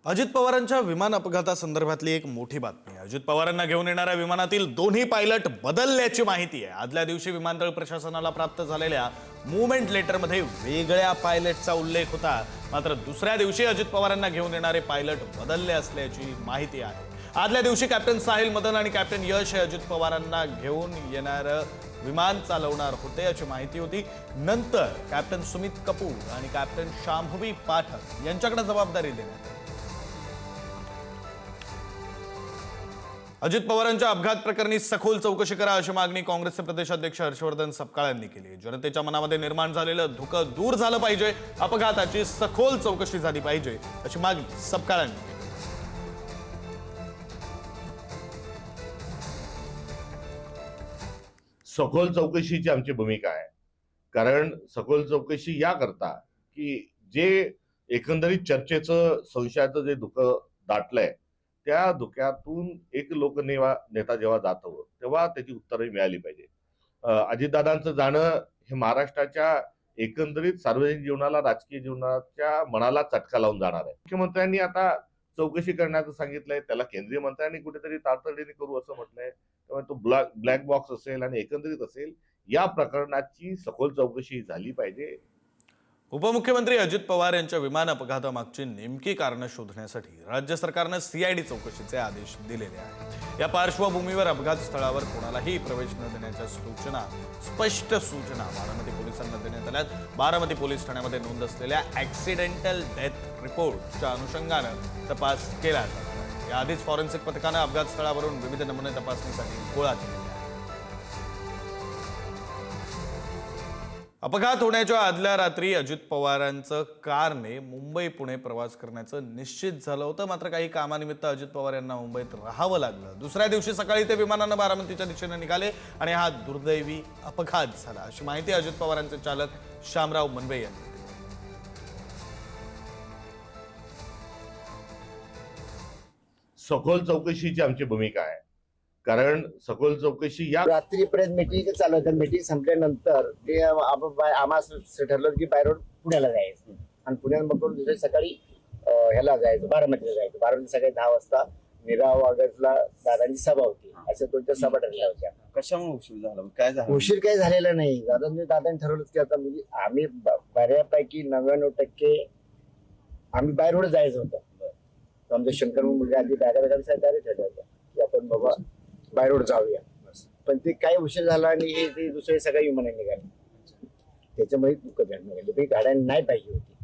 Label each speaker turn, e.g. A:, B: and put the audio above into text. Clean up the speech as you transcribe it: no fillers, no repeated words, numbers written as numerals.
A: अजित पवारांच्या विमान अपघातासंदर्भातली एक मोठी बातमी. अजित पवारांना घेऊन येणाऱ्या विमानातील दोन्ही पायलट बदलल्याची माहिती आहे. आदल्या दिवशी विमानतळ प्रशासनाला प्राप्त झालेल्या मूव्हमेंट लेटरमध्ये वेगळ्या पायलटचा उल्लेख होता, मात्र दुसऱ्या दिवशी अजित पवारांना घेऊन येणारे पायलट बदलले असल्याची माहिती आहे. आदल्या दिवशी कॅप्टन साहिल मदन आणि कॅप्टन यश हे अजित पवारांना घेऊन येणारं विमान चालवणार होते अशी माहिती होती. नंतर कॅप्टन सुमित कपूर आणि कॅप्टन शांभवी पाठक यांच्याकडे जबाबदारी देण्यात आली. अजित पवारांच्या अपघात प्रकरणी सखोल चौकशी करा अशी मागणी काँग्रेसचे प्रदेशाध्यक्ष हर्षवर्धन सपकाळ यांनी केली. जनतेच्या मनामध्ये निर्माण झालेलं धुकं दूर झालं पाहिजे, अपघाताची सखोल चौकशी झाली पाहिजे अशी मागणी सपकाळ यांनी केली.
B: सखोल चौकशीची आमची भूमिका आहे. कारण सखोल चौकशी या करता की जे एकंदरीत चर्चेचं संशयाचं जे धुकं दाटलंय त्या धुक्यातून एक लोकनेता जेव्हा जातो तेव्हा त्याची उत्तरही मिळाली पाहिजे. अजितदादांचं जाणं हे महाराष्ट्राच्या एकंदरीत सार्वजनिक जीवनाला, राजकीय जीवनाच्या मनाला चटका लावून जाणार आहे. मुख्यमंत्र्यांनी आता चौकशी करण्याचं सांगितलंय, त्याला केंद्रीय मंत्र्यांनी कुठेतरी तातडीने करू असं म्हटलंय. त्यामुळे तो ब्लॅक बॉक्स असेल आणि एकंदरीत असेल, या प्रकरणाची सखोल चौकशी झाली पाहिजे.
A: उपमुख्यमंत्री अजित पवार यांच्या विमान अपघातामागची नेमकी कारणं शोधण्यासाठी राज्य सरकारनं सीआयडी चौकशीचे आदेश दिलेले आहेत. या पार्श्वभूमीवर अपघात स्थळावर कोणालाही प्रवेश न देण्याच्या स्पष्ट सूचना बारामती पोलिसांना देण्यात आल्यात. बारामती पोलीस ठाण्यामध्ये नोंद असलेल्या ऍक्सिडेंटल डेथ रिपोर्टच्या अनुषंगानं तपास केला जाणार आहे. याआधीच फॉरेन्सिक पथकानं अपघात स्थळावरून विविध नमुने तपासणीसाठी गोळा केले. अपघात होण्याच्या आदल्या रात्री अजित पवारांचं कारने मुंबई पुणे प्रवास करण्याचं निश्चित झालं होतं, मात्र काही कामानिमित्त अजित पवार यांना मुंबईत राहावं लागलं. दुसऱ्या दिवशी सकाळी ते विमानानं बारामतीच्या दिशेने निघाले आणि हा दुर्दैवी अपघात झाला अशी माहिती अजित पवारांचे चालक शामराव मनवे यांनी दिली.
B: सखोल चौकशीची आमची भूमिका आहे. कारण सखोल चौकशी या
C: रात्रीपर्यंत मीटिंग चालू होतं. मीटिंग संपल्यानंतर ते आम्हाला ठरलं की बाय रोड पुण्याला जायचं आणि पुण्याला मग दुसऱ्या सकाळी ह्याला जायचं, बारामतीला जायचं. बारामती सकाळी 10 वाजता मीरा ऑगस्टला दादांची सभा होती. अशा 2-4 सभा ठरल्या होत्या.
D: कशामुळे उशीर झाला, काय झालं?
C: उशीर काही झालेला नाही. दादांनी ठरवलं की आता म्हणजे आम्ही बऱ्यापैकी 99% आम्ही बाय रोड जायचं होतं. आमच्या शंकर मुलगा आधी बॅगा ठरल्या होत्या की आपण बाबा बाय रोड जाऊया, पण ते काही उशीर झाला आणि हे दुसरे सगळे विमान निघाले. त्याच्यामुळे दुःख झालं. गाड्या नाही पाहिजे होती.